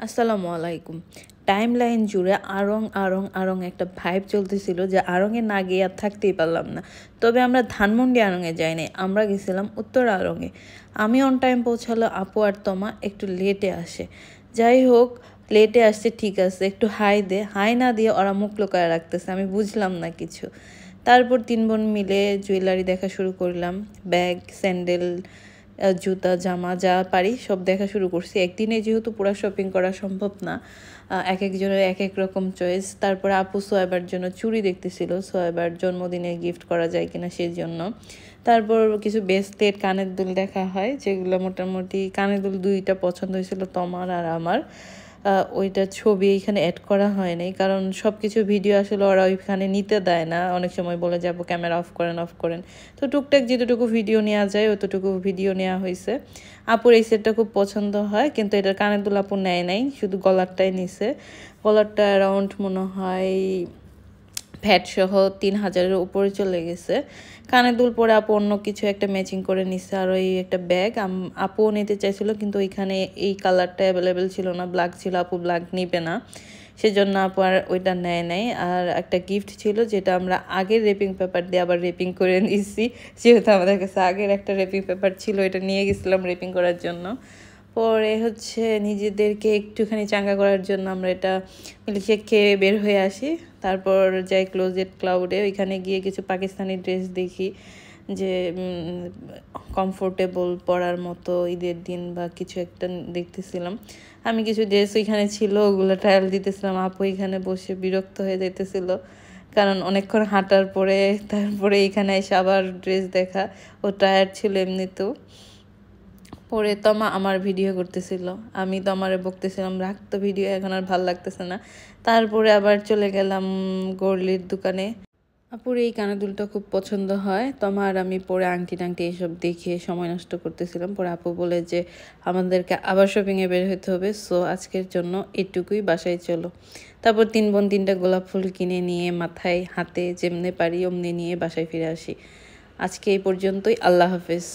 আসসালামু আলাইকুম। টাইমলাইন জুড়ে আড়ং আড়ং আড়ং একটা ভাইব চলতেছিল যে আড়ংয়ে না গিয়ে আর থাকতেই পারলাম না। তবে আমরা ধানমন্ডি আড়ংয়ে যাইনি, আমরা গেছিলাম উত্তর আড়ংয়ে। আমি অন টাইম পৌঁছালো, আপু আর তমা একটু লেটে আসে। যাই হোক, লেটে আসছে ঠিক আছে, একটু হাই দে, হাই না দিয়ে ওরা মুখ লোকায় রাখতেছে, আমি বুঝলাম না কিছু। তারপর তিন বোন মিলে জুয়েলারি দেখা শুরু করলাম, ব্যাগ, স্যান্ডেল, জুতা, জামা যা পারি সব দেখা শুরু করছি। একদিনে যেহেতু পুরো শপিং করা সম্ভব না, এক একজনের এক এক রকম চয়েস। তারপরে আপু সোয়েবার জন্য চুড়ি দেখতেছিল, সোয়েবার জন্মদিনে গিফট করা যায় কিনা সেই জন্য। তারপর কিছু ব্রেসলেট, কানের দুল দেখা হয়, যেগুলো মোটামুটি কানের দুল দুইটা পছন্দ হয়েছিল তোমার আর আমার। ওইটার ছবি এখানে অ্যাড করা হয় নাই, কারণ সব কিছু ভিডিও আসলে ওরা ওইখানে নিতে দেয় না, অনেক সময় বলে যাবো ক্যামেরা অফ করেন। তো টুকটাক যেতটুকু ভিডিও নেওয়া যায় অতটুকু ভিডিও নেওয়া হয়েছে। আপুর এই সেটটা খুব পছন্দ হয়, কিন্তু এটার কানের দুল আপু নেয় নাই, শুধু গলারটাই নিছে। গলারটা অ্যারাউন্ড মনে হয় ভ্যাট সহ 3000-এর উপরে চলে গেছে। কানের দুল পরে আপু অন্য কিছু একটা ম্যাচিং করে নিচ্ছে, আর ওই একটা ব্যাগ আপুও নিতে চাইছিল, কিন্তু ওইখানে এই কালারটা অ্যাভেলেবেল ছিল না, ব্ল্যাক ছিল, আপু ব্ল্যাক নিবে না, সেজন্য আপু আর ওইটা নেয় নাই। আর একটা গিফট ছিল যেটা আমরা আগের রেপিং পেপার দিয়ে আবার রেপিং করে নিয়েছি, যেহেতু আমাদের কাছে আগের একটা রেপিং পেপার ছিল, এটা নিয়ে গেছিলাম রেপিং করার জন্য। পরে হচ্ছে নিজেদেরকে একটুখানি চাঙ্গা করার জন্য আমরা এটা মিল্কশেক খেয়ে বের হয়ে আসি। তারপর যাই ক্লোজেট ক্লাউডে, ওইখানে গিয়ে কিছু পাকিস্তানি ড্রেস দেখি যে কমফোর্টেবল পরার মতো ঈদের দিন বা কিছু একটা দেখতেছিলাম। আমি কিছু ড্রেস ওইখানে ছিল, ওগুলো ট্রায়াল দিতেছিলাম। আপু এখানে বসে বিরক্ত হয়ে যেতেছিল, কারণ অনেকক্ষণ হাঁটার পরে তারপরে এখানে এসে আবার ড্রেস দেখা, ও টায়ার্ড ছিল এমনিতেও। পরে তমা আমার ভিডিও করতেছিল, আমি তমারে বকতেছিলাম রাখ তো ভিডিও, এখন আর ভাল লাগতেছে না। তারপরে আবার চলে গেলাম গড়লির দোকানে। আপুর এই কানের দুলটা খুব পছন্দ হয়, তোমার আমি পরে আংটি টাংটি এইসব দেখে সময় নষ্ট করতেছিলাম। পরে আপু বলে যে আমাদেরকে আবার শপিংয়ে বের হতে হবে, সো আজকের জন্য এটুকুই, বাসায় চলো। তারপর তিন বোন তিনটা গোলাপ ফুল কিনে নিয়ে মাথায় হাতে যেমনি পারি অমনি নিয়ে বাসায় ফিরে আসি। আজকে এই পর্যন্তই, আল্লাহ হাফেজ।